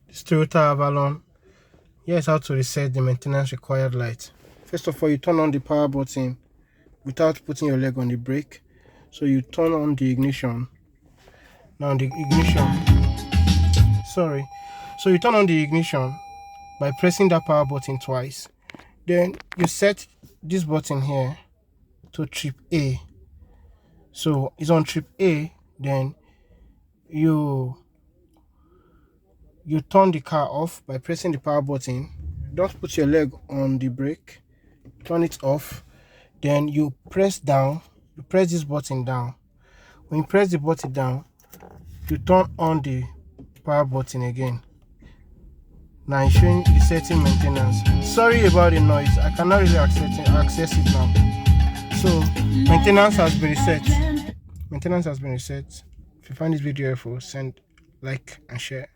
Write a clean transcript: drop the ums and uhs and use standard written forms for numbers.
This Toyota Avalon. Here's how to reset the maintenance required light. First of all, you turn on the power button without putting your leg on the brake. So you turn on the ignition. Now the ignition. Sorry. So you turn on the ignition by pressing that power button twice. Then you set this button here to trip A. So it's on trip A. Then you turn the car off by pressing the power button. Don't put your leg on the brake. Turn it off. Then you press down. You press this button down. When you press the button down, you turn on the power button again. Now it's showing resetting maintenance. Sorry about the noise. I cannot really access it now. So maintenance has been reset. Maintenance has been reset. If you find this video helpful, send like and share.